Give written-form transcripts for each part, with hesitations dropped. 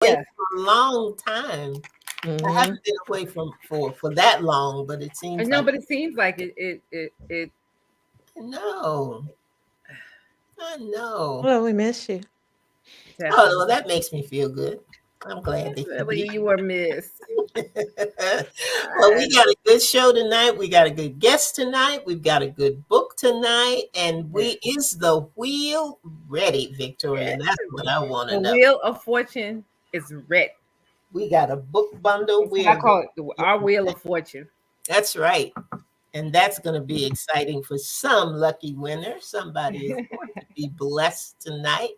away Yeah. for a long time. I Mhm. haven't been away from for that long, but it I seems know, like but it seems like it no. I know. Well, we miss you. Oh, well, definitely. that makes me feel good. I'm glad to hear Definitely you were missed. well, we And got a good show tonight. We got a good guest tonight. We've got a good book tonight. And yeah, is the wheel ready, Victoria? yeah. That's what I want to The know. wheel of fortune is red. We got a book bundle. That's what I We're call it. Our wheel of fortune. That's right. And that's going to be exciting for some lucky winner. Somebody is going to be blessed tonight.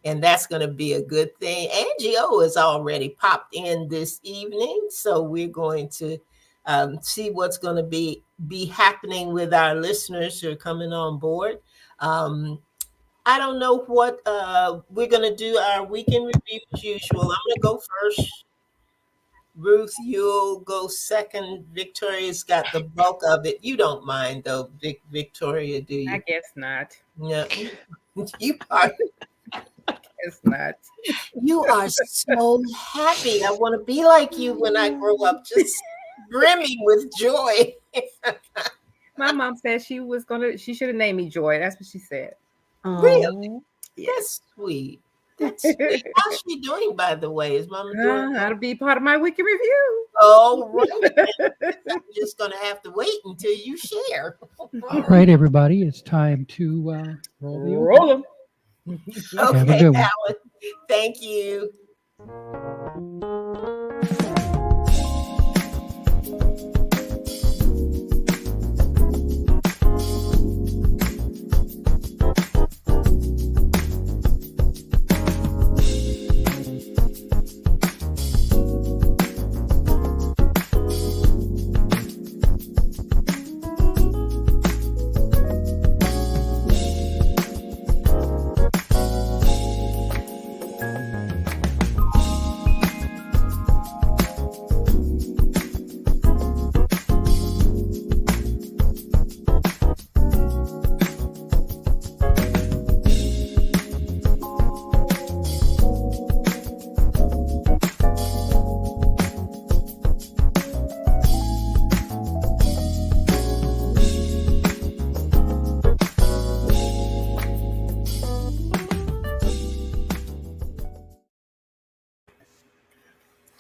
And that's going to be a good thing. Angie O has already popped in this evening. So we're going to see what's going to be happening with our listeners who are coming on board. Um, I don't know what we're going to do our weekend review as usual. I'm going to go first. Ruth, you'll go second. Victoria's got the bulk of it. You don't mind though, Victoria, do I you? guess not. Yeah, you are. Guess not. You are so happy. I want to be like you when I grow up, just brimming with joy. My mom said she should have named me Joy. That's what she said. Really, Oh, Yes. that's sweet. That's sweet. How's she doing, by the way? Is Mama doing well? That'll be part of my weekend review. Oh, right. I'm just gonna have to wait until you share. All right, everybody, it's time to roll the Roll open. 'em. Have a Okay, good one. Alan. Thank you.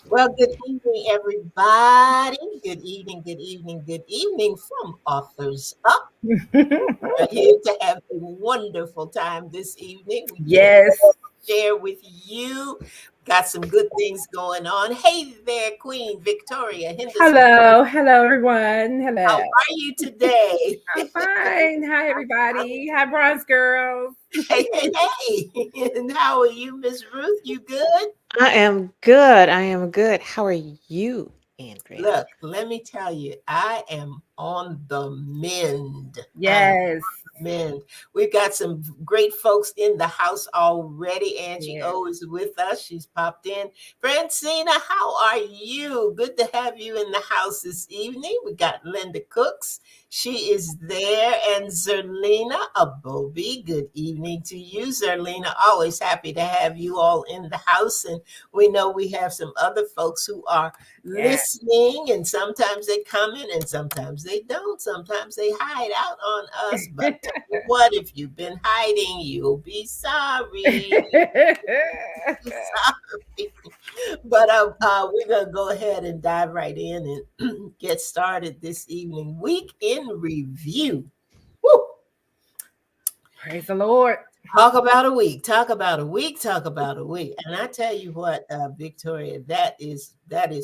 Well, good evening, everybody. Good evening, good evening, good evening from Authors Up. We're here to have a wonderful time this evening. We can't Yes. share with you. Got some good things going on. Hey there, Queen Victoria Henderson. Hello. Hello, everyone. How Hello. are you today? I'm fine. Hi, everybody. Hi, Bronze Girls. Hey, hey, hey. And how are you, Miss Ruth? You good? I am good. I am good. How are you, Andrea? Look, let me tell you, I am on the mend. I'm Yes. Man, we've got some great folks in the house already. Angie Yes. O is with us. She's popped in. Francina, how are you? Good to have you in the house this evening. We got Linda Cooks. She is there. And Zerlina Abobi. Good evening to you, Zerlina. Always happy to have you all in the house. And we know we have some other folks who are Yes. listening, and sometimes they comment and sometimes they don't. Sometimes they hide out on us, but what if you've been hiding? You'll be sorry. Sorry. But we're gonna go ahead and dive right in and get started this evening. Week in review. Woo! Praise the Lord. Talk about a week. Talk about a week. Talk about a week. And I tell you what, Victoria, that is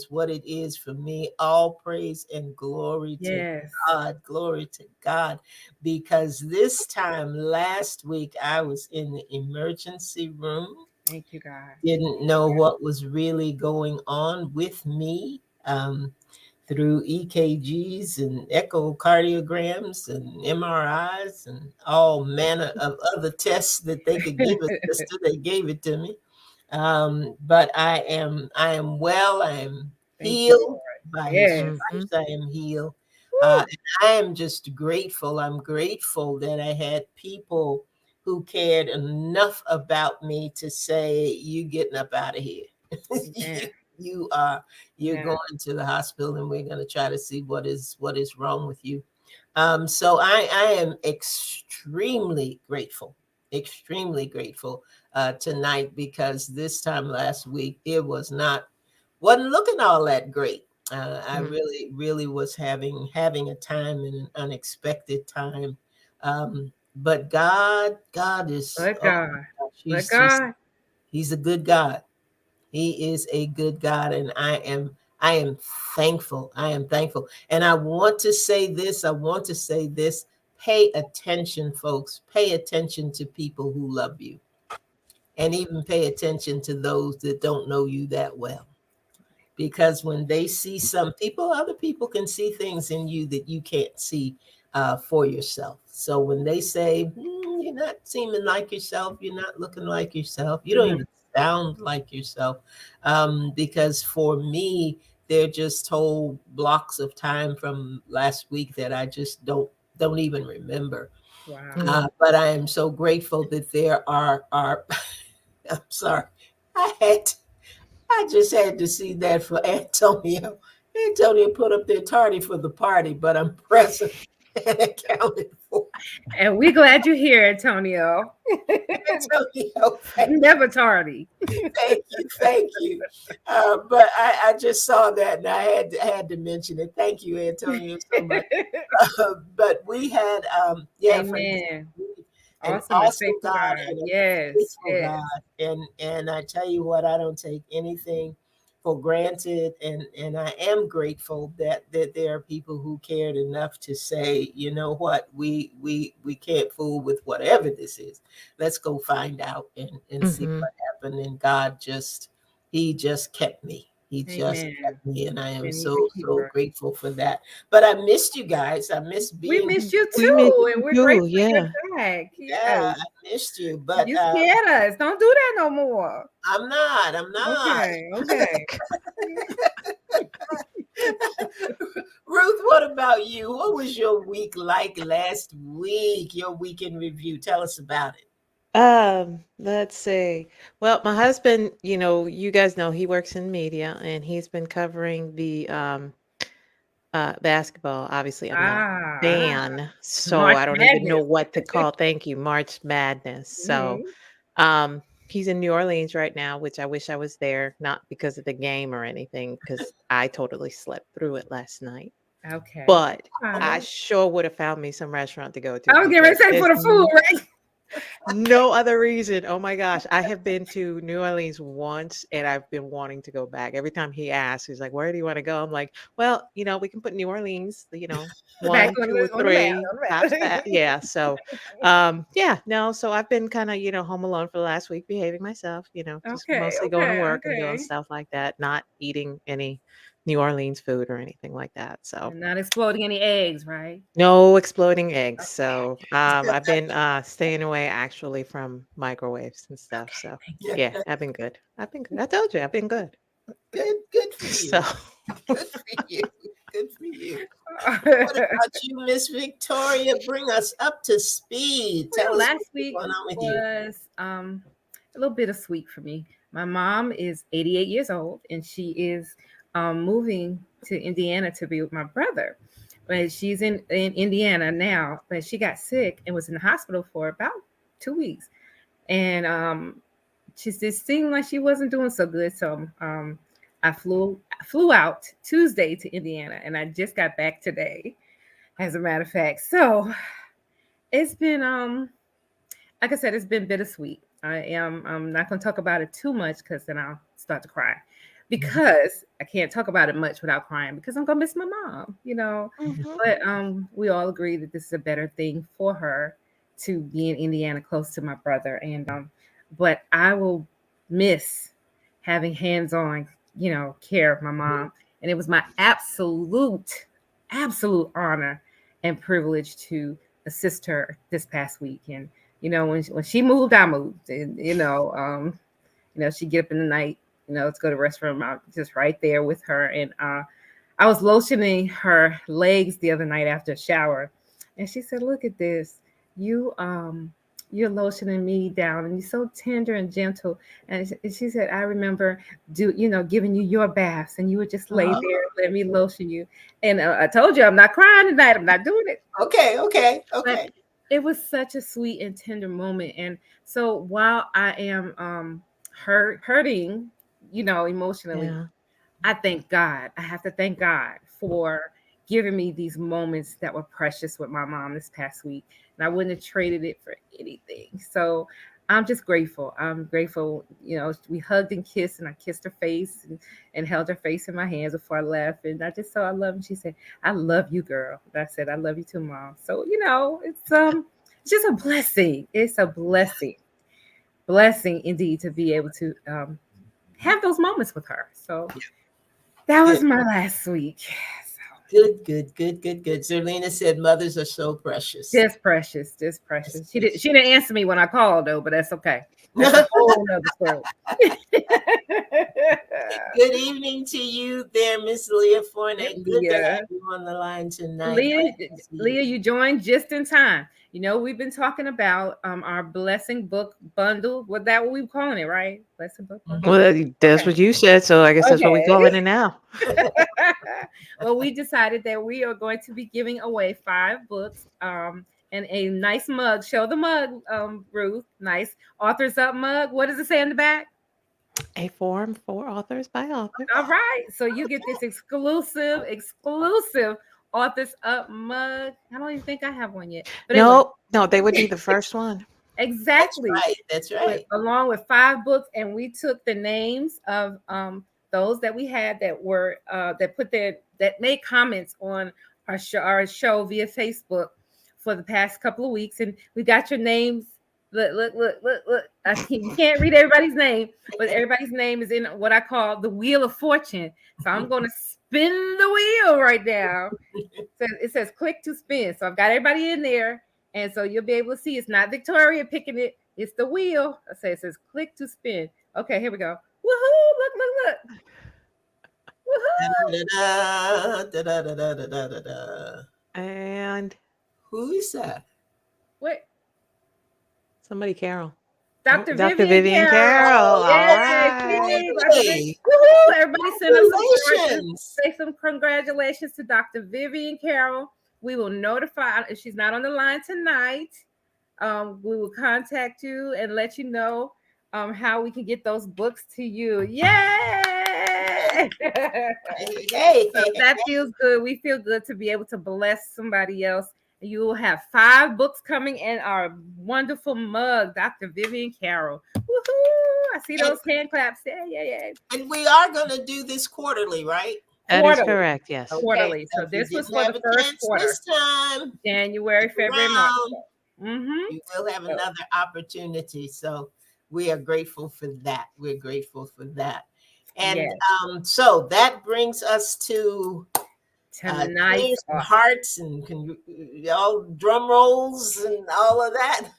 what it is for me. All praise and glory to Yes. God. Glory to God. Because this time last week I was in the emergency room. Thank you, God. Didn't know what was really going on with me. Through EKGs and echocardiograms and MRIs and all manner of other tests that they could give a sister. They gave it to me. But I am well. I am Thank you, healed Lord. by his Yes. Mhm. stripes. I am healed. Woo. And I am just grateful. I'm grateful that I had people who cared enough about me to say, you getting up out of here. Yeah. You're Yeah. going to the hospital, and we're going to try to see what is wrong with you. So I am extremely grateful tonight, because this time last week it wasn't looking all that great. I Mhm. really was having a time, and an unexpected time. But God is, Let oh God. my gosh, Let God. he's a good God. He is a good God, and I am thankful. I am thankful. And I want to say this. Pay attention, folks. Pay attention to people who love you, and even pay attention to those that don't know you that well. Because when they see some people, other people can see things in you that you can't see for yourself. So when they say, you're not seeming like yourself, you're not looking like yourself, you don't Mhm. even sound like yourself. Because for me, they're just whole blocks of time from last week that I just don't even remember. Wow. But I am so grateful that there are I'm sorry. I had I just had to see that for Antonio. Antonio put up there tardy for the party, but I'm present and accounted for. And we're glad you're here, Antonio. Antonio, Never tardy. thank you. But I just saw that, and I had to mention it. Thank you, Antonio, so much. But we had, for Amen. an Awesome and awesome faithful God God. and a Yes. faithful Yes. God. And I tell you what, I don't take anything for granted, and I am grateful that there are people who cared enough to say, you know what, we can't fool with whatever this is. Let's go find out and see Mhm. what happened. And God he just kept me. He just Amen. kept me, and I am And he's a so keeper. grateful for that. But I missed you guys. I missed We being missed you We miss too, and you we're too. grateful you're Yeah. back. yeah, Yes. I missed you. But You scared us. Don't do that no more. I'm not. Okay. Okay. Ruth, what about you? What was your week like last week? Your weekend review. Tell us about it. Let's see. Well, my husband, you guys know he works in media and he's been covering the basketball. Obviously, I'm not a Ah, fan, so March I don't even know Madness. what to call. Thank you, March Madness. So, Mhm. um, he's in New Orleans right now, which I wish I was there, not because of the game or anything, because I totally slept through it last night. Okay. But I Fine. sure would have found me some restaurant to go to I was getting ready because to say there's for the food, right? no other reason. Oh my gosh. I have been to New Orleans once and I've been wanting to go back. Every time he asks, he's like, "Where do you want to go?" I'm like, "Well, we can put New Orleans, Back one, on two, or the map. three, On the tops map. that." Yeah. So yeah, no. So I've been kind of, home alone for the last week, behaving myself, just Okay. mostly going to Okay. work and doing Okay. stuff like that, not eating any New Orleans food or anything like that. So And not exploding any eggs, right? no exploding eggs. Okay. So, I've been, staying away actually from microwaves and stuff. Okay. So, Thank Yeah, yeah, I've been good. I've been good. I told you I've been good. good for So, you. Good for you. Good for you. What you. about you, Miss Victoria? Bring us up to speed. Tell Well, us last what's week going on with you. was a little bittersweet for me. My mom is 88 years old and she is moving to Indiana to be with my brother. But she's in Indiana now, but she got sick and was in the hospital for about 2 weeks. And she just seemed like she wasn't doing so good. So I flew out Tuesday to Indiana and I just got back today, as a matter of fact. So it's been like I said, it's been bittersweet. I'm not going to talk about it too much because then I'll start to cry. Because I can't talk about it much without crying because I'm gonna miss my mom. mhm. But we all agree that this is a better thing for her to be in Indiana close to my brother. And but I will miss having hands-on, care of my mom. And it was my absolute honor and privilege to assist her this past week. And when she moved, I moved, and she'd get up in the night, to go to the restroom. I was just right there with her, and I was lotioning her legs the other night after a shower, and she said, "Look at this, you you're lotioning me down, and you're so tender and gentle. And she said, I remember giving you your baths, and you would just lay there and let me lotion you. And I told you I'm not crying tonight. I'm not doing it. Okay. But it was such a sweet and tender moment. And so while I am hurting, emotionally, Yeah. I thank God. I have to thank God for giving me these moments that were precious with my mom this past week. And I wouldn't have traded it for anything. So I'm just grateful. I'm grateful. We hugged and kissed, and I kissed her face and held her face in my hands before I left. And I just said, I love her. And she said, I love you, girl. And I said, I love you too, Mom. So, it's just a blessing. It's a blessing. Blessing indeed to be able to have those moments with her. So that was my last week. Good. Zerlina said mothers are so precious. Just precious. She didn't answer me when I called though, but that's okay. That's a whole other story. Good evening to you there, Miss Leah Fornett. Good to have you on the line tonight. Leah, you joined just in time. We've been talking about our blessing book bundle. Was that what we were calling it, right? Blessing book bundle. Well, that's what you said, so I guess that's what we're calling it now. Well, we decided that we are going to be giving away 5 books and a nice mug. Show the mug, Ruth. Nice Authors Up mug. What does it say in the back? A forum for authors by authors. All right. So you get this exclusive Authors Up mug. I don't even think I have one yet. But no, they would be the first one. Exactly. That's right. Along with 5 books, and we took the names of those that we had that were that made comments on our show via Facebook for the past couple of weeks, and we got your names. Look. You can't read everybody's name, but everybody's name is in what I call the Wheel of Fortune. So I'm going to spin the wheel right now. It says click to spin. So I've got everybody in there. And so you'll be able to see it's not Victoria picking it. It's the wheel. It says click to spin. Okay, here we go. Woohoo! Look. Woohoo! And who is that? What? Somebody, Carol. Dr. Vivian Carol. Yay! Woohoo! Everybody send us some congratulations to Dr. Vivian Carol. We will notify if she's not on the line tonight. We will contact you and let you know how we can get those books to you. Yay! So that feels good. We feel good to be able to bless somebody else. You will have 5 books coming in our wonderful mug, Dr. Vivian Carol. Woohoo! I see those hand claps. Yeah. And we are going to do this quarterly, right? That is correct, yes. Quarterly. So this was for the first quarter. This time. January, February, March. Mm-hmm. You will have another opportunity. So we are grateful for that. And so that brings us to tonight's hearts and all drum rolls and all of that.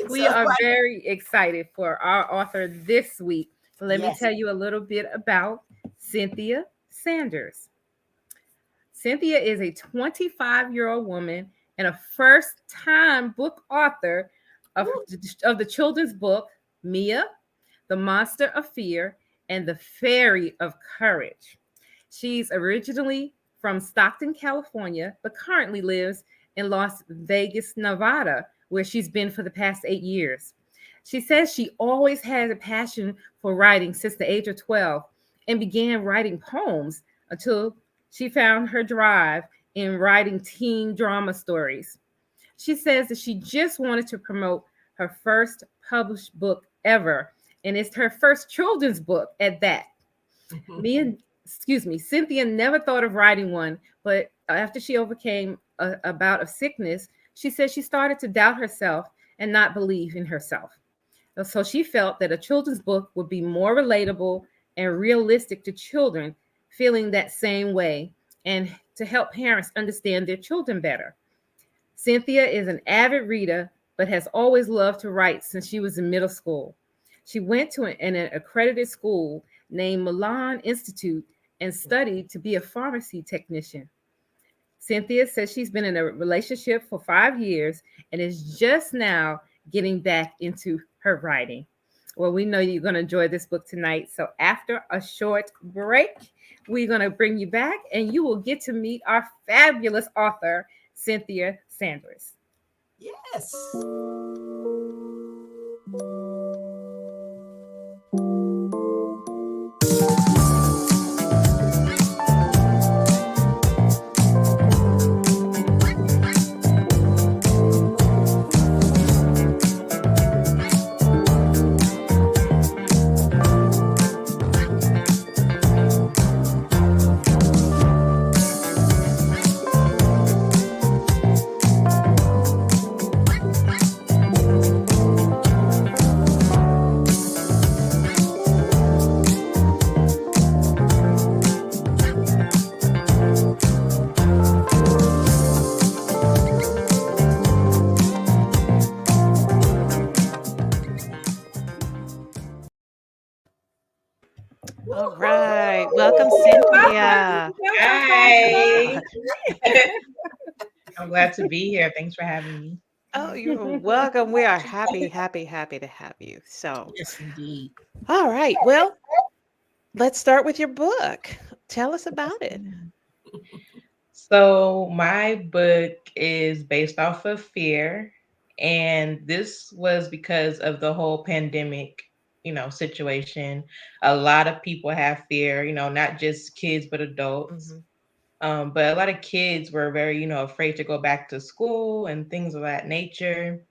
We are very excited for our author this week. Let me tell you a little bit about Cynthia Sanders. Cynthia is a 25-year-old woman and a first-time book author of the children's book, Mia, The Monster of Fear, and The Fairy of Courage. She's originally from Stockton, California, but currently lives in Las Vegas, Nevada, where she's been for the past 8 years. She says she always had a passion for writing since the age of 12 and began writing poems until she found her drive in writing teen drama stories. She says that she just wanted to promote her first published book ever, and it's her first children's book at that. Cynthia never thought of writing one, but after she overcame a bout of sickness, she said she started to doubt herself and not believe in herself. So she felt that a children's book would be more relatable and realistic to children feeling that same way, and to help parents understand their children better. Cynthia is an avid reader, but has always loved to write since she was in middle school. She went to an accredited school named Milan Institute and studied to be a pharmacy technician. Cynthia says she's been in a relationship for 5 years and is just now getting back into her writing. Well, we know you're going to enjoy this book tonight. So after a short break, we're going to bring you back and you will get to meet our fabulous author, Cynthia Sanders. Yes. All right. Welcome, Cynthia. Hi. I'm glad to be here. Thanks for having me. Oh, you're welcome. We are happy to have you. So, Yes, indeed. all right. Well, let's start with your book. Tell us about it. So, my book is based off of fear, and this was because of the whole pandemic, situation. A lot of people have fear, not just kids but adults. But a lot of kids were very, afraid to go back to school and things of that nature.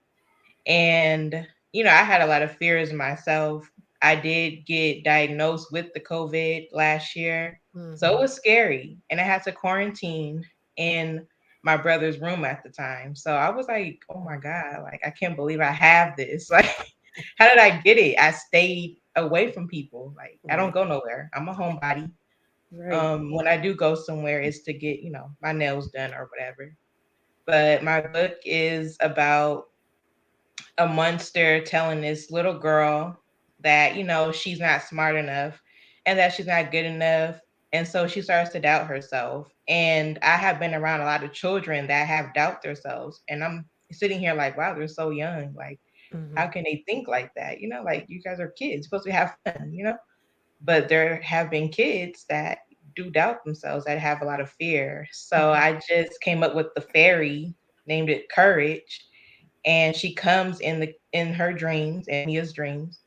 And, I had a lot of fears myself. I did get diagnosed with the COVID last year. So it was scary. And I had to quarantine in my brother's room at the time. So I was like, oh my God, like, I can't believe I have this. Like, how did I get it? I stayed away from people. Like, I don't go nowhere. I'm a homebody. Right. When I do go somewhere, it's to get, my nails done or whatever. But my book is about a monster telling this little girl that, she's not smart enough and that she's not good enough. And so she starts to doubt herself. And I have been around a lot of children that have doubt themselves. And I'm sitting here like, wow, they're so young. Like, how can they think like that? Like, you guys are kids, supposed to have fun. But there have been kids that do doubt themselves, that have a lot of fear. So I just came up with the fairy, named it Courage, and she comes in her dreams and Mia's dreams,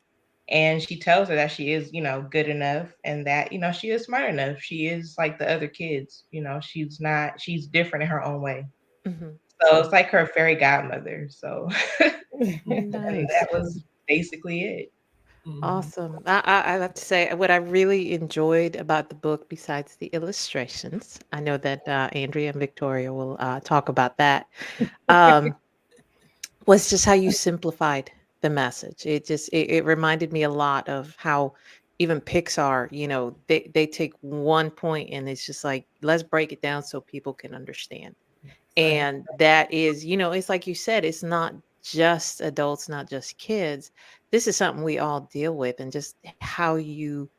and she tells her that she is, good enough, and that, she is smart enough. She is like the other kids. She's different in her own way. So it's like her fairy godmother. So and Nice. that was basically it. Awesome. I have to say, what I really enjoyed about the book, besides the illustrations, I know that Andrea and Victoria will talk about that, was just how you simplified the message. It reminded me a lot of how even Pixar, they take one point and it's just like, let's break it down so people can understand. And that is, it's like you said, it's not just adults, not just kids. This is something we all deal with, and just how you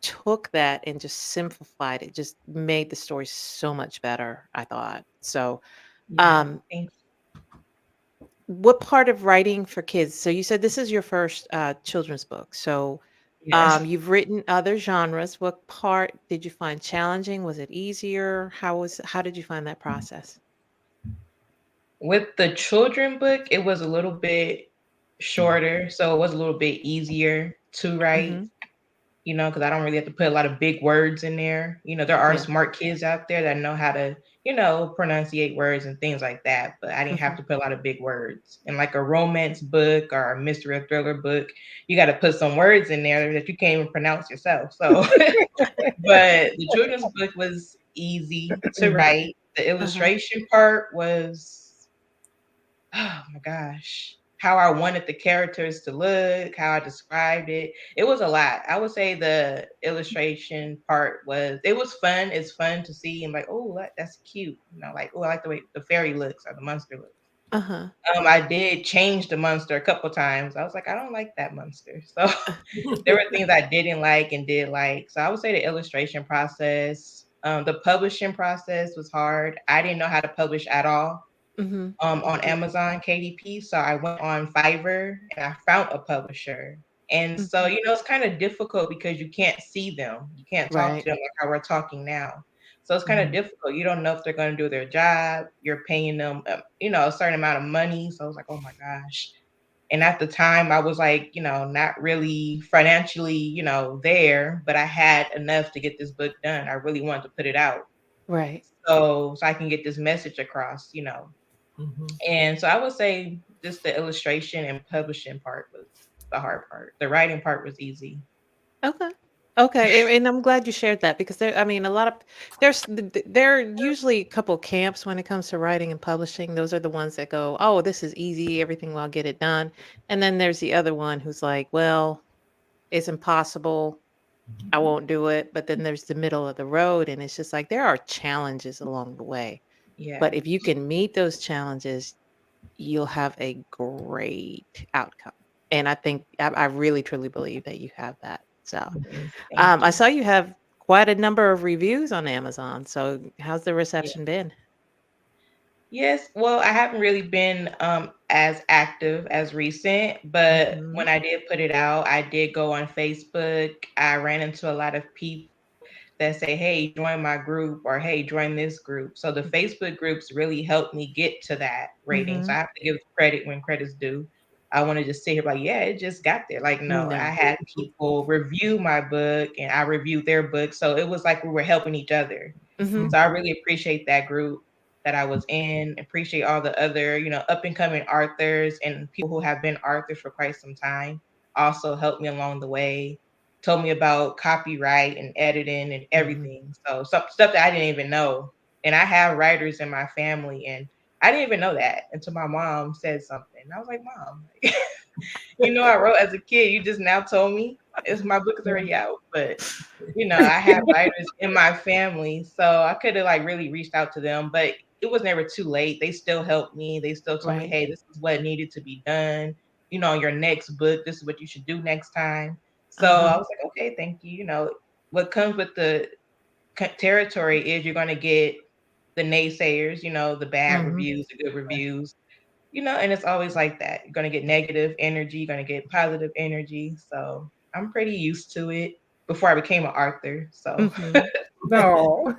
took that and just simplified it just made the story so much better, I thought. So, Thanks. what part of writing for kids? So you said this is your first children's book. So Yes. you've written other genres. What part did you find challenging? Was it easier? How did you find that process? With the children book, it was a little bit shorter, so it was a little bit easier to write, because I don't really have to put a lot of big words in there. There are smart kids out there that know how to, pronunciate words and things like that, but I didn't have to put a lot of big words. And like a romance book or a mystery or thriller book, you got to put some words in there that you can't even pronounce yourself. So, but the children's book was easy to write. The illustration part was, oh my gosh, how I wanted the characters to look, how I described it. It was a lot. I would say the illustration part it was fun. It's fun to see and like, oh, that's cute. Like, oh, I like the way the fairy looks or the monster looks. I did change the monster a couple times. I was like, I don't like that monster. So there were things I didn't like and did like. So I would say the illustration process, the publishing process was hard. I didn't know how to publish at all. Mm-hmm. on Amazon KDP. So I went on Fiverr and I found a publisher. And so, Mm-hmm. it's kind of difficult because you can't see them. You can't talk to Right. them like how we're talking now. So it's kind of Mhm. difficult. You don't know if they're going to do their job. You're paying them, a certain amount of money. So I was like, oh my gosh. And at the time, I was like, not really financially, there, but I had enough to get this book done. I really wanted to put it out. Right. So I can get this message across. Mhm. And so I would say just the illustration and publishing part was the hard part. The writing part was easy. Okay. Okay. And I'm glad you shared that because there, I mean, a lot of there are usually a couple camps when it comes to writing and publishing. Those are the ones that go, oh, this is easy. Everything will get it done. And then there's the other one who's like, well, it's impossible. I won't do it. But then there's the middle of the road. And it's just like there are challenges along the way. Yeah. But if you can meet those challenges, you'll have a great outcome. And I think I really truly believe that you have that. So Mhm. Thank I you. saw you have quite a number of reviews on Amazon. So how's the Yeah. reception been? Yes. Well, I haven't really been as active as recent, but Hmm. when I did put it out, I did go on Facebook. I ran into a lot of people that say, hey, join my group or hey, join this group. So the Facebook groups really helped me get to that rating. So Hmm. I have to give credit when credit's due. I want to just sit here like, yeah, it just got there. Like, no, I No. had people review my book and I reviewed their book. So it was like we were helping each other. Hmm. So I really appreciate that group that I was in, appreciate all the other, up and coming authors and people who have been authors for quite some time also helped me along the way, told me about copyright and editing and Hmm. everything. So some stuff that I didn't even know. And I have writers in my family and I didn't even know that until my mom said something. I was like, Mom, I wrote as a kid. You just now told me. It's my book is already out. But I have writers in my family. So I could have like really reached out to them, but it was never too late. They still helped me. They still told me, Right. hey, this is what needed to be done. Your next book, this is what you should do next time. So Uh-huh. I was like, okay, thank you. What comes with the territory is you're going to get the naysayers, the bad Hmm. reviews, the good reviews, and it's always like that. You're going to get negative energy, you're going to get positive energy. So I'm pretty used to it before I became an author. So, Hmm. No.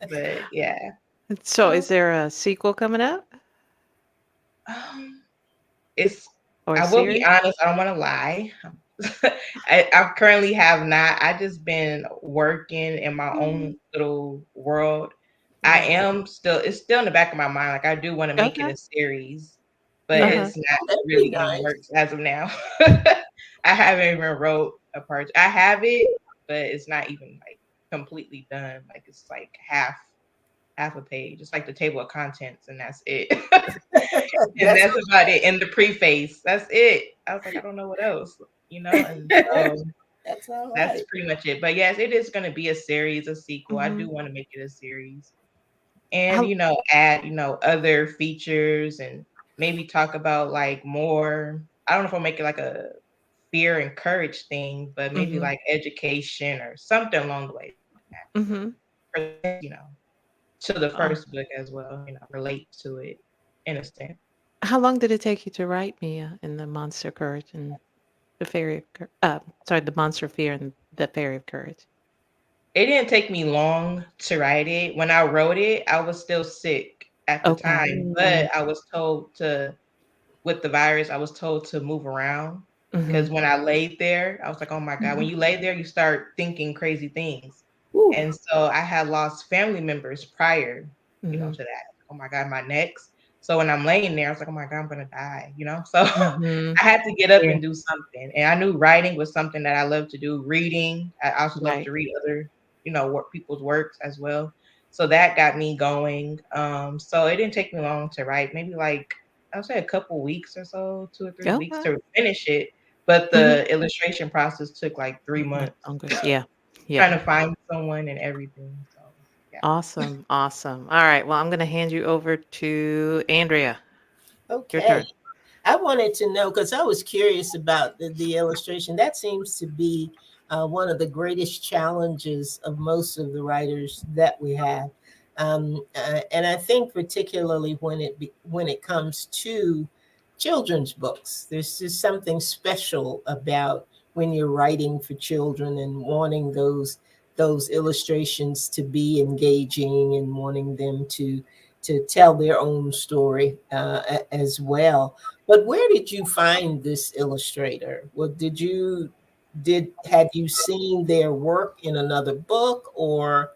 but yeah. So So, is there a sequel coming up um, it's, or a I will be series? honest, I don't want to lie. I currently have not. I just been working in my own Mhm. little world. I Right. am still, it's still in the back of my mind. Like I do want to make it Okay. a series, but Yeah. Uh-huh. it's not Oh, that'd be really in the nice. works as of now. I haven't even wrote a part. I have it, but it's not even like completely done. Like it's like half a page. It's like the table of contents, and that's it. And That's that's about it. In the preface, that's it. I was like, I don't know what else, and so that's all that's right. pretty much it. But yes, it is going to be a series, a sequel. I Hmm. do want to make it a series, and How, add other features and maybe talk about like more. I don't know if I'll make it like a fear and courage thing, but maybe hmm like education or something along the way. hmm Or, to the uh, first book as well. Relate to it in a sense. how long did it take you to write Mia and the Monster Courage and the Fairy of sorry, the Monster of Fear and the Fairy of Courage? It didn't take me long to write it. When I wrote it, I was still sick at the Okay. time, Mm. but I was told to, with the virus, I was told to move around Hmm. because when I laid there, I was like, oh my God, when you lay there, you start thinking crazy things. Woo. And so I had lost family members prior, Hmm. to that. Oh my God, my next. So when I'm laying there, I was like, oh my God, I'm gonna die. So Hmm. I had to get up Yeah. and do something. And I knew writing was something that I love to do. Reading. I also love Right. to read other, work people's works as well. So that got me going. So it didn't take me long to write, maybe like I would say a couple weeks or so, 2 or 3 weeks Okay. to finish it. But Hmm. the illustration process took like 3 months, Longer. Yeah. Yeah. trying to find someone and everything. So yeah. Awesome. Awesome. All right. Well, I'm going to hand you over to Andrea. Your Okay. turn. I wanted to know because I was curious about the illustration. That seems to be one of the greatest challenges of most of the writers that we have. And I think particularly when it comes to children's books, there's just something special about when you're writing for children and wanting those illustrations to be engaging and wanting them to tell their own story as well. But where did you find this illustrator? What did had you seen their work in another book, or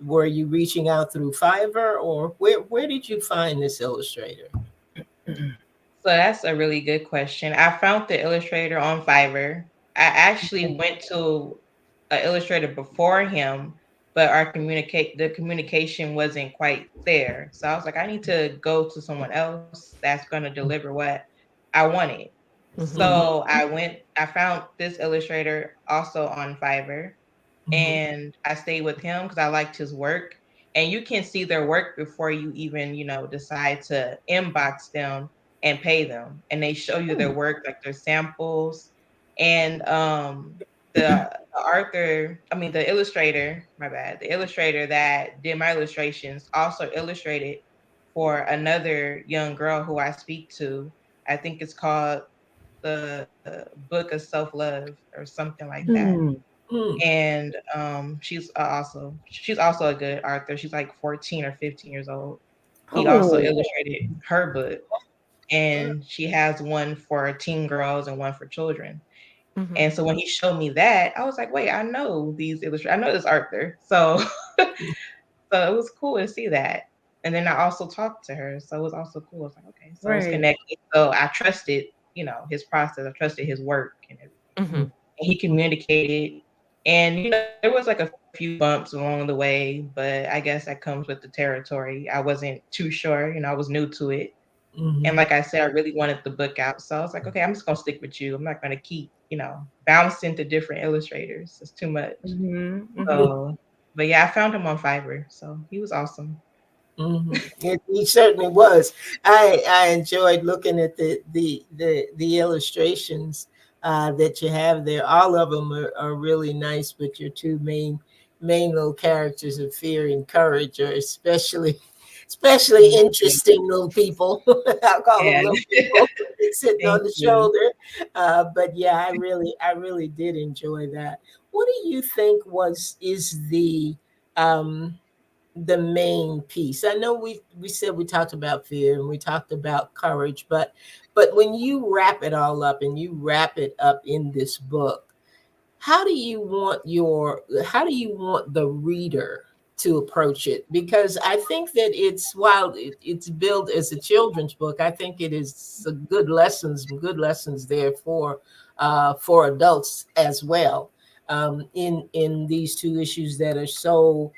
were you reaching out through Fiverr, or where did you find this illustrator? So that's a really good question. I found the illustrator on Fiverr. I actually went to an illustrator before him, but the communication wasn't quite there. So I was like, I need to go to someone else that's going to deliver what I wanted. Mhm. Mhm, So I found this illustrator also on Fiverr, mhm. and I stayed with him because I liked his work. And you can see their work before you even, decide to inbox them and pay them. And they show you their work, like their samples. And the illustrator, my bad, the illustrator that did my illustrations also illustrated for another young girl who I speak to. I think it's called the Book of Self Love or something like that. Hmm. Mm, And she's also a good author. She's like 14 or 15 years old. He also Oh, illustrated her book, and she has one for teen girls and one for children. Mhm. And so when he showed me that, I was like, wait, I know these illustrators. I know this Arthur. So so it was cool to see that. And then I also talked to her. So it was also cool. I was like, okay, so it was right. connected. So I trusted, his process. I trusted his work and everything. Mhm. And he communicated. And there was like a few bumps along the way, but I guess that comes with the territory. I wasn't too sure, I was new to it. And mhm, like I said, I really wanted the book out. So I was like, okay, I'm just gonna stick with you. I'm not gonna keep, bouncing to different illustrators. It's too much. Hmm. Hmm. So but yeah, I found him on Fiverr. So he was awesome. mhm. He certainly was. I enjoyed looking at the illustrations that you have there. All of them are really nice, but your two main little characters of Fear and Courage are especially Thank you. interesting little people. I'll call them Yeah. little people sitting on Thank the you. shoulder. But yeah, I really did enjoy that. What do you think is the main piece? I know we said we talked about fear and we talked about courage, but when you wrap it all up and you wrap it up in this book, how do you want the reader to approach it? Because I think that while it's billed as a children's book, I think it is a good lessons there for adults as well, in these two issues that are so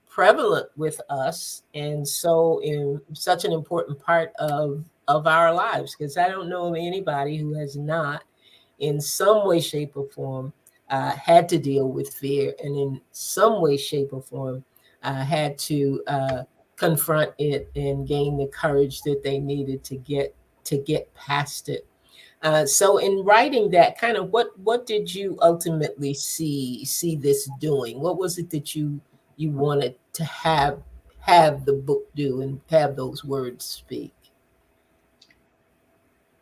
prevalent with us and so in such an important part of our lives. Because I don't know of anybody who has not in some way, shape, or form had to deal with fear, and in some way, shape, or form had to confront it and gain the courage that they needed to get past it. So, in writing that, kind of what did you ultimately see this doing? What was it that you wanted to have the book do and have those words speak?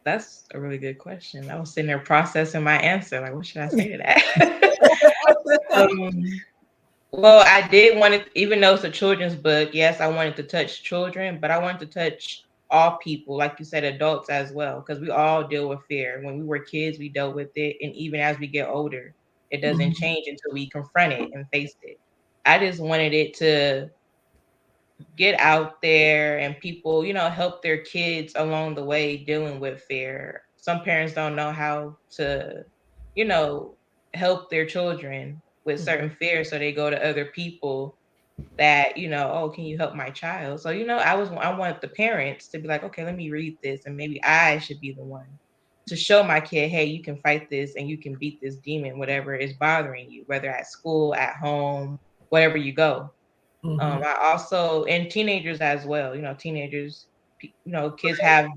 That's a really good question. I was sitting there processing my answer. Like, what should I say to that? um, well, I did want it, even though it's a children's book, yes, I wanted to touch children, but I wanted to touch all people, like you said, adults as well, because we all deal with fear. When we were kids, we dealt with it. And even as we get older, it doesn't Mhm, change until we confront it and face it. I just wanted it to get out there and people, help their kids along the way dealing with fear. Some parents don't know how to, you know, help their children with mhm, certain fears. So they go to other people that, oh, can you help my child? So, I want the parents to be like, okay, let me read this. And maybe I should be the one to show my kid, hey, you can fight this and you can beat this demon, whatever is bothering you, whether at school, at home, wherever you go. mhm, I also, and teenagers as well, teenagers, kids have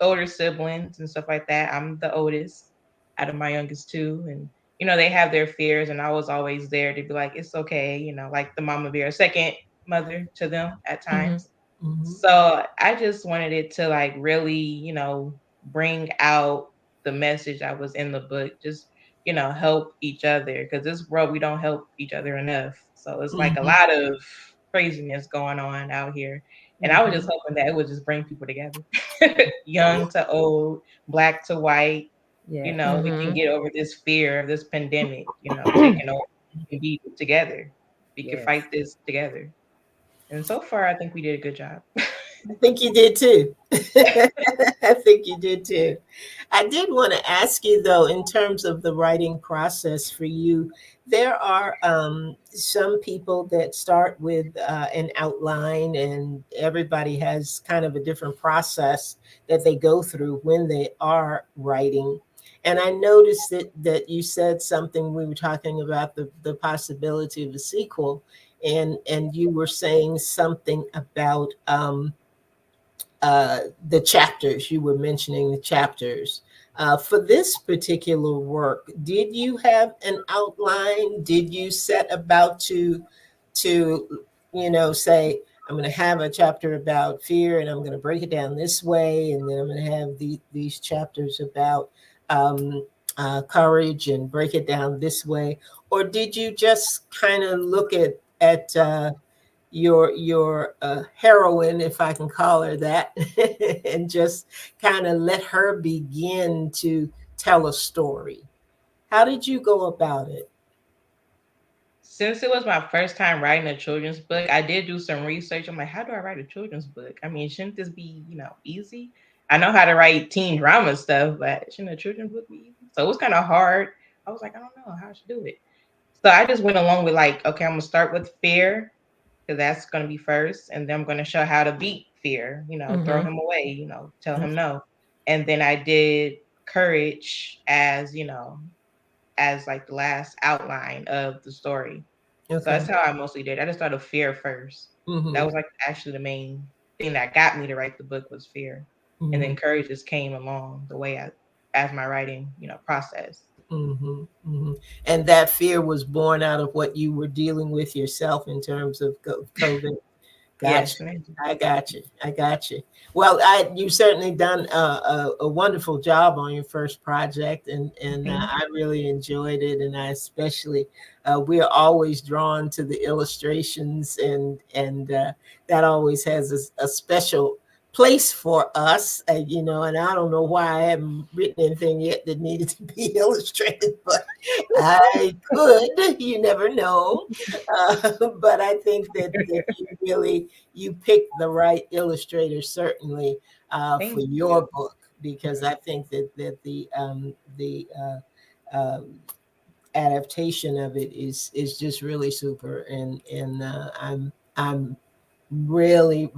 older siblings and stuff like that. I'm the oldest out of my youngest two. And, they have their fears. And I was always there to be like, it's okay, like the mama bear. Second mother to them at Mhm. times. Mhm. So I just wanted it to like really, bring out the message that was in the book. Just, help each other, because this world we don't help each other enough. So it's like a Mhm. lot of craziness going on out here. And I was just hoping that it would just bring people together. Young to old, black to white, Yeah. we can Mhm. get over this fear of this pandemic, taking over. We can be together. We can Yes. fight this together. And so far, I think we did a good job. I think you did too. I think you did too. I did want to ask you though, in terms of the writing process for you, there are some people that start with an outline, and everybody has kind of a different process that they go through when they are writing. And I noticed that you said something. We were talking about the possibility of a sequel, and you were saying something about the chapters. You were mentioning the chapters. For this particular work, did you have an outline? Did you set about to say, I'm going to have a chapter about fear, and I'm going to break it down this way, and then I'm going to have these chapters about courage and break it down this way? Or did you just kind of look at your heroine, if I can call her that, and just kind of let her begin to tell a story? How did you go about it? Since it was my first time writing a children's book, I did do some research. I'm like, how do I write a children's book? I mean, shouldn't this be, easy? I know how to write teen drama stuff, but shouldn't a children's book be easy? So it was kind of hard. I was like, I don't know how I should do it. So I just went along with like, okay, I'm gonna start with fear, because that's gonna be first, and then I'm gonna show how to beat fear, throw Mhm. him away, tell him no. And then I did courage as like the last outline of the story. So Okay. that's how I mostly did. I just thought of fear first. That Hmm. was like actually the main thing that got me to write the book was fear. And Hmm. then courage just came along the way as my writing, process. Hmm. Hmm. And that fear was born out of what you were dealing with yourself in terms of COVID. Gotcha. Yes, ma'am. I got you. I got you. Well, you certainly done a wonderful job on your first project, and Thank I really enjoyed it, and I especially we're always drawn to the illustrations, and that always has a special place for us, And I don't know why I haven't written anything yet that needed to be illustrated, but I could. You never know. But I think that you picked the right illustrator, certainly, for Thank your you. book, because I think that the adaptation of it is just really super, and I'm really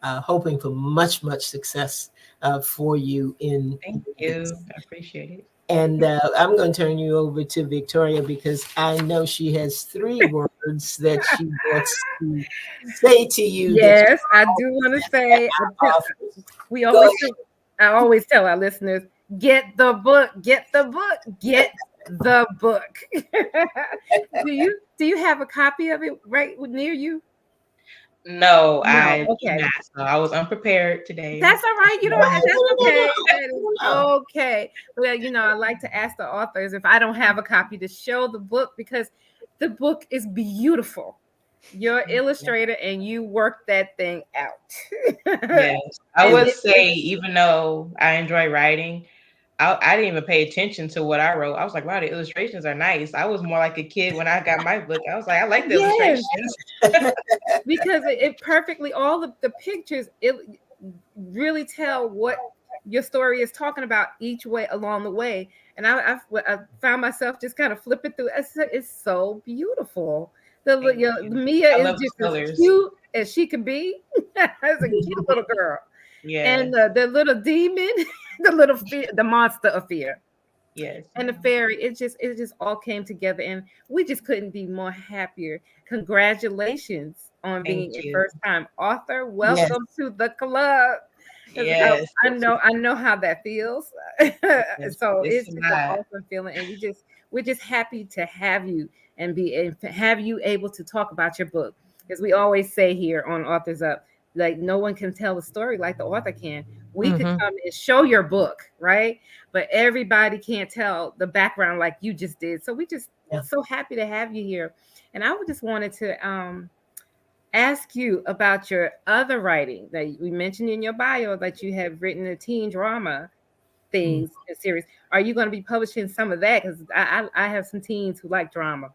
hoping for much success for you in Thank this. you. I appreciate it. And I'm going to turn you over to Victoria, because I know she has 3 words that she wants to say to you that you Yes, I do want to say offer. we Go always ahead. I always tell our listeners, get the book, get the book, get the book. Do you have a copy of it right near you? No, No. I do Okay. not. So I was unprepared today. That's all right. You No, don't have, no, that's no, okay. That is no. okay. Well, I like to ask the authors if I don't have a copy to show the book, because the book is beautiful. You're an illustrator and you work that thing out. Yes. I And would it is, say, even though I enjoy writing, I didn't even pay attention to what I wrote. I was like, wow, the illustrations are nice. I was more like a kid when I got my book. I was like, I like the yes, illustrations. because it perfectly, all the pictures, it really tell what your story is talking about each way along the way. And I found myself just kind of flipping through. It's so beautiful. Thank you. Mia I is love the just as colors. cute as she can be. As a cute little girl. And Yes. the little demon, the monster of fear, Yes. and the fairy, it just all came together, and we just couldn't be more happier. Congratulations on Thank being a you. first time author. Yes. Welcome to the club. 'Cause Yes. I know how that feels. So It's it's just an not. awesome feeling, and we're just happy to have you and to have you able to talk about your book. As we always say here on Authors Up, like no one can tell a story like the author can. We could Mhm. come and show your book, right? But everybody can't tell the background like you just did. So we just Yeah. so happy to have you here. And I would just wanted to ask you about your other writing that we mentioned in your bio that you have written a teen drama things series. Are you going to be publishing some of that? Because I have some teens who like drama.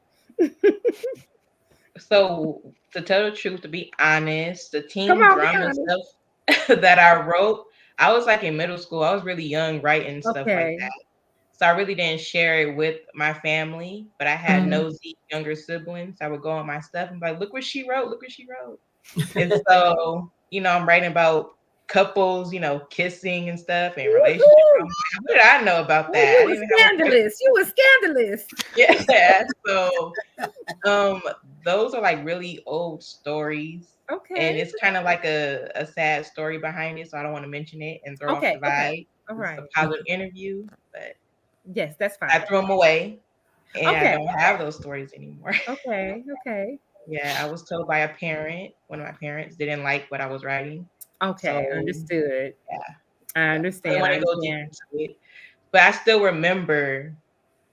So to tell the truth, to be honest, the Come teen on, be drama honest. stuff that I wrote, I was like in middle school. I was really young writing stuff like Okay. that. So I really didn't share it with my family, but I had nosy younger siblings. I would go on my stuff and be like, look what she wrote, look what she wrote. And so, I'm writing about couples, kissing and stuff and relationship Woohoo! drama. What did I know about Oh, that? I you didn't were even have a scandalous. You were scandalous. yeah. So those are like really old stories. And Okay. it's kind of like a sad story behind it. So I don't want to mention it and throw off the Okay. vibe. All It's a right. positive interview, but Yes, that's I fine. threw them away and I Okay. don't have those stories anymore. Okay. Okay. Yeah, I was told by a parent, one of my parents didn't like what I was writing. Okay. So Understood. yeah, I I don't understand. want I to go deep understand. into it. But I still remember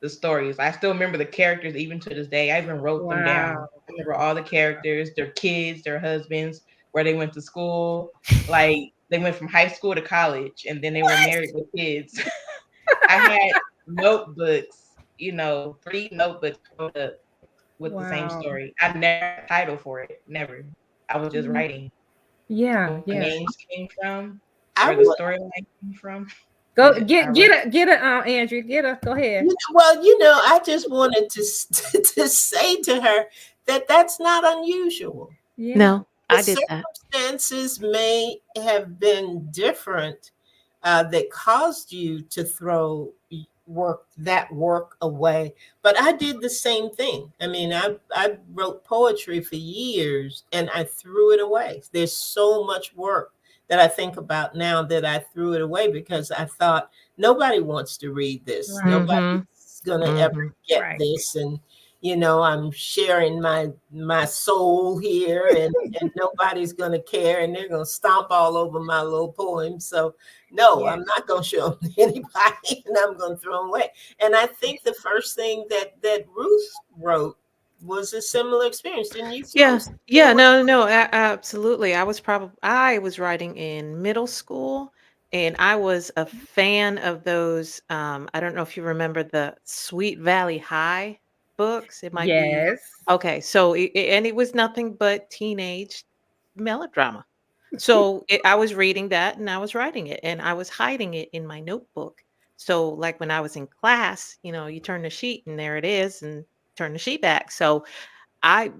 the stories. I still remember the characters even to this day. I even wrote them down. Wow. I remember all the characters, their kids, their husbands, where they went to school. Like they went from high school to college and then they were married with kids. I had notebooks, 3 notebooks filled up with the same Wow. story. I never had a title for it. Never. I was just Mhm. writing. Yeah. Where the Yeah. names came from, I where the would, storyline came from. Go I get wrote. get a Andrew. Get her. Go ahead. well, I just wanted to to say to her that that's not unusual. Yeah. No, The I did that. circumstances may have been different that caused you to throw work away, but I did the same thing. I mean, I wrote poetry for years and I threw it away. There's so much work that I think about now that I threw it away because I thought nobody wants to read this. Right. Nobody's gonna ever get Right. this, and I'm sharing my soul here, and nobody's gonna care, and they're gonna stomp all over my little poem. So no, Yeah. I'm not gonna show them to anybody, and I'm gonna throw them away. And I think the first thing that Ruth wrote was a similar experience, didn't you? Yeah, Flo? yeah, no, absolutely. I was writing in middle school, and I was a fan of those. I don't know if you remember the Sweet Valley High books. It might be Yes. okay. So, and it was nothing but teenage melodrama. So I was reading that, and I was writing it, and I was hiding it in my notebook. So, like when I was in class, you turn the sheet, and there it is, and turn the sheet back. So. I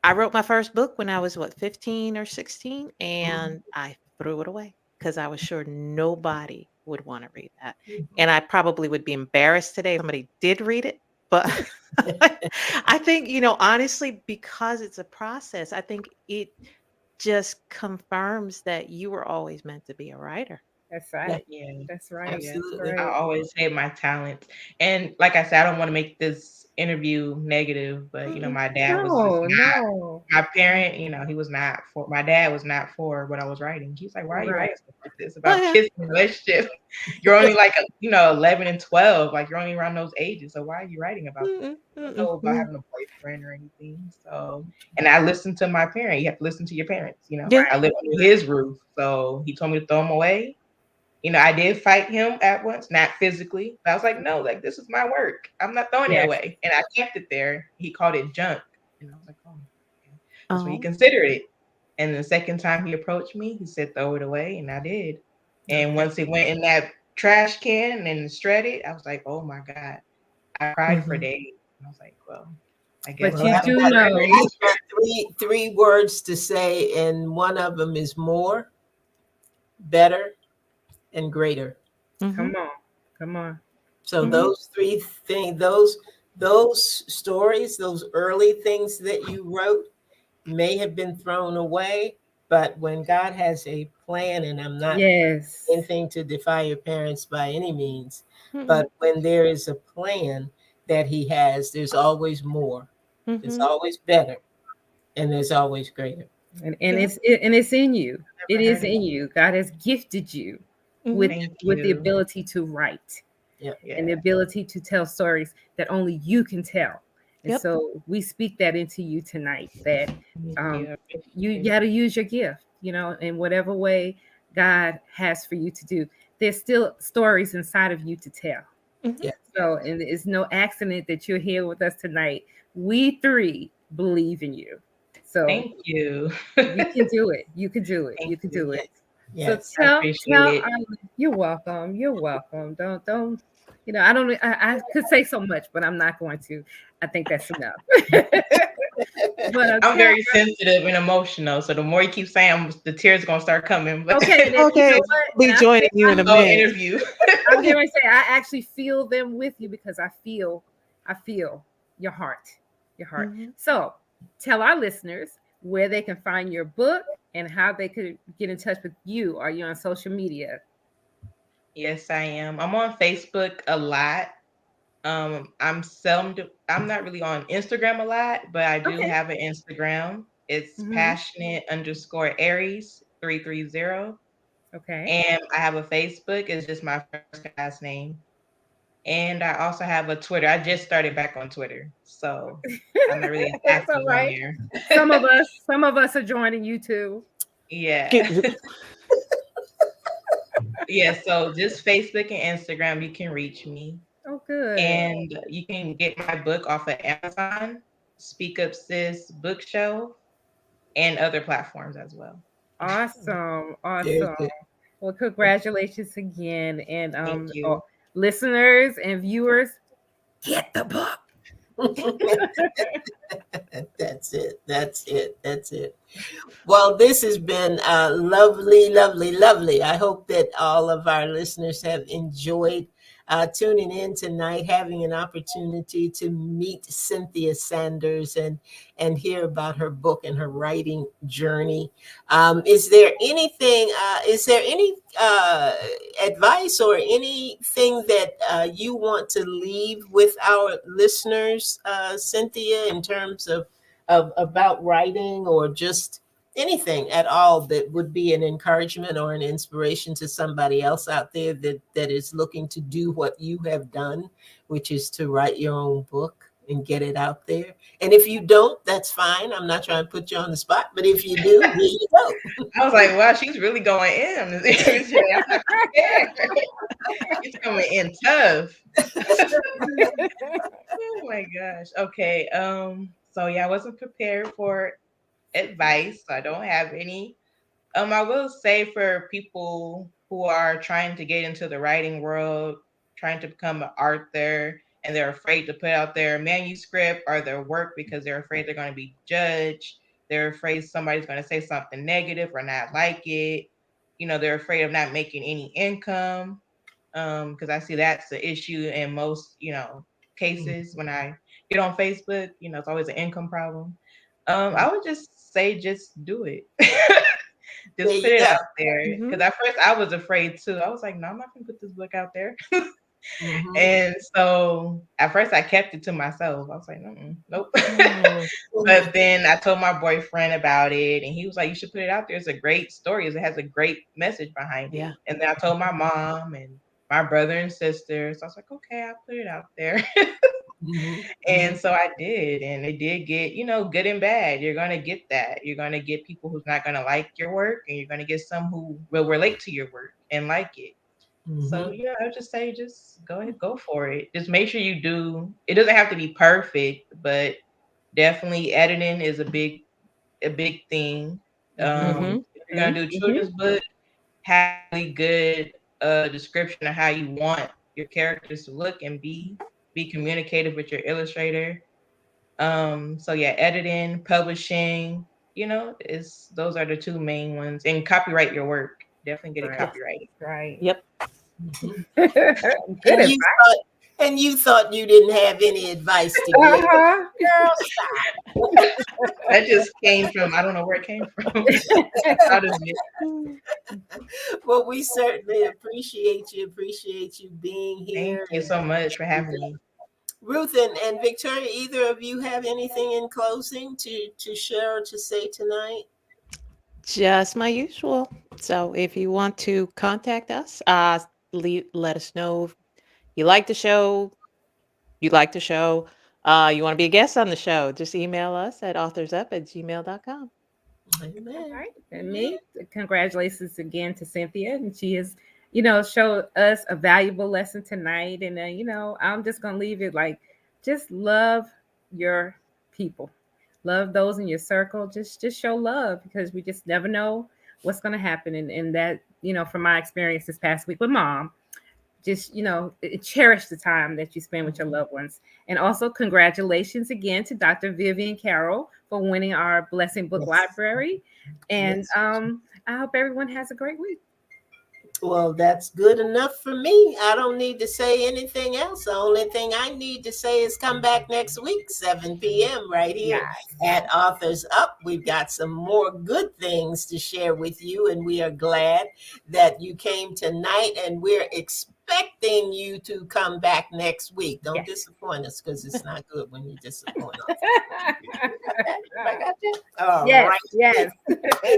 I wrote my first book when I was, what, 15 or 16, and I threw it away because I was sure nobody would want to read that. And I probably would be embarrassed today if somebody did read it. But I think, honestly, because it's a process, I think it just confirms that you were always meant to be a writer. That's Yeah, right. Yeah. That's right. That's absolutely. I right. always say my talent. And like I said, I don't want to make this interview negative, but my dad was just No, not no. my parent, he was not for my dad was not for what I was writing. He was like, why are you Right. writing stuff like this Oh, about yeah. kissing relationship? You're only like 11 and 12, like you're only around those ages. So why are you writing about this? Mm-mm, I don't know about mm-mm. having a boyfriend or anything. So and I listened to my parent. You have to listen to your parents, Yeah. I lived under his roof. So he told me to throw him away. I did fight him at once, not physically, but I was like, no, like this is my work. I'm not throwing it Yes. away. And I kept it there. He called it junk. And I was like, oh, okay. That's what he Oh. considered it. And the second time he approached me, he said, throw it away. And I did. And once it went in that trash can and shredded, I was like, oh my God. I cried for Mhm. days. And I was like, well, I guess But Well, you I've do got, know. I've got three words to say, and one of them is more, better, and greater. Mhm. Come on. Come on. So Mhm. those three things, those stories, those early things that you wrote may have been thrown away, but when God has a plan, and I'm not Yes. anything to defy your parents by any means, Mm-mm. but when there is a plan that He has, there's always more. It's Mhm. always better. And there's always greater. And Yeah. it's in you. It Never is heard of in you. God has gifted you Mhm. with Thank the you. ability to write Yeah. and the Yeah. ability to tell stories that only you can tell. And Yep. so we speak that into you tonight, that Thank you. you got to use your gift, in whatever way God has for you to do. There's still stories inside of you to tell. Mhm. Yeah. So, and it's no accident that you're here with us tonight. We three believe in you. So Thank you. you can do it. You can do it. Thank You can you. do it. Yes. So I tell appreciate it. you're welcome. You're welcome. Don't I could say so much, but I'm not going to. I think that's enough. But I'm very sensitive and emotional, so the more you keep saying, the tears are gonna start coming. But okay, then, Okay, you know what? be And joining you in a no minute. interview. I'm going to say I actually feel them with you because I feel your heart. Mhm. So tell our listeners where they can find your book and how they could get in touch with you. Are you on social media? Yes, I am. I'm on Facebook a lot. I'm not really on Instagram a lot, but I do Okay. have an Instagram. It's Mhm. passionate_Aries 330. Okay. And I have a Facebook, it's just my first and last name. And I also have a Twitter. I just started back on Twitter. So I'm not really That's active all on right. there. Some of us are joining you too. Yeah. Get- Yeah. So just Facebook and Instagram, you can reach me. Oh, good. And you can get my book off of Amazon, Speak Up Sis Bookshelf, and other platforms as well. Awesome. Very Awesome. good. Well, congratulations again. And Thank you. listeners and viewers, get the book. That's it. That's it. That's it. Well, this has been lovely, lovely, lovely. I hope that all of our listeners have enjoyed tuning in tonight, having an opportunity to meet Cynthia Sanders and hear about her book and her writing journey. Is there anything? Is there any advice or anything that you want to leave with our listeners, Cynthia, in terms of about writing or just anything at all that would be an encouragement or an inspiration to somebody else out there that is looking to do what you have done, which is to write your own book and get it out there? And if you don't, that's fine. I'm not trying to put you on the spot, but if you do, here you go. I was like, wow, she's really going in on this interview today. I'm not prepared. She's coming in tough. Oh my gosh. Okay. So yeah, I wasn't prepared for advice. So I don't have any. I will say for people who are trying to get into the writing world, trying to become an author, and they're afraid to put out their manuscript or their work because they're afraid they're going to be judged. They're afraid somebody's going to say something negative or not like it. They're afraid of not making any income. Because I see that's the issue in most, cases when I get on Facebook. It's always an income problem. I would just say, just do it. There Just you put it go. out there. Mhm. Because at first I was afraid too. I was like, no, I'm not gonna put this book out there. Mhm. And so at first I kept it to myself. I was like, nope. Mm. But then I told my boyfriend about it, and he was like, you should put it out there. It's a great story. It has a great message behind it. Yeah. And then I told my mom and my brother and sister. So I was like, okay, I'll put it out there. Mhm. And so I did, and it did get, good and bad. You're going to get that. You're going to get people who's not going to like your work, and you're going to get some who will relate to your work and like it. So, Mhm. I would just say, just go ahead, go for it. Just make sure you do. It doesn't have to be perfect, but definitely editing is a big thing. Mhm. If you're going to do a children's book, have a good description of how you want your characters to look and be communicative with your illustrator. So yeah, editing, publishing, those are the two main ones. And copyright your work. Definitely get it Right. copyrighted. Right. Yep. Mhm. Good And advice. you thought you didn't have any advice to give. Uh-huh. Girl, stop. That just came from, I don't know where it came from. Out of it. Well, we certainly appreciate you being Thank here. you so much for having me. Ruth and Victoria, either of you have anything in closing to share or to say tonight? Just my usual. So if you want to contact us, let us know if you like the show, you want to be a guest on the show, just email us at authorsup@gmail.com. All Amen. right. And me, congratulations again to Cynthia. And she has, showed us a valuable lesson tonight. And, I'm just going to leave it like, just love your people. Love those in your circle. Just show love, because we just never know what's going to happen. And that, from my experience this past week with Mom, just cherish the time that you spend with your loved ones. And also congratulations again to Dr. Vivian Carroll for winning our Blessing Book Library. And I hope everyone has a great week. Well, that's good enough for me. I don't need to say anything else. The only thing I need to say is come back next week, 7 p.m. right here at Authors Up. We've got some more good things to share with you, and we are glad that you came tonight, and we're expecting you to come back next week. Don't disappoint us, because it's not good when you disappoint us. I got you. All right. Yes.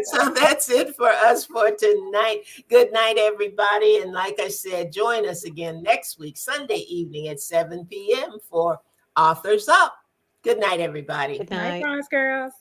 So that's it for us for tonight. Good night, everybody. And like I said, join us again next week, Sunday evening at 7 p.m. for Authors Up. Good night, everybody. Good Night, night. Bronze Girls.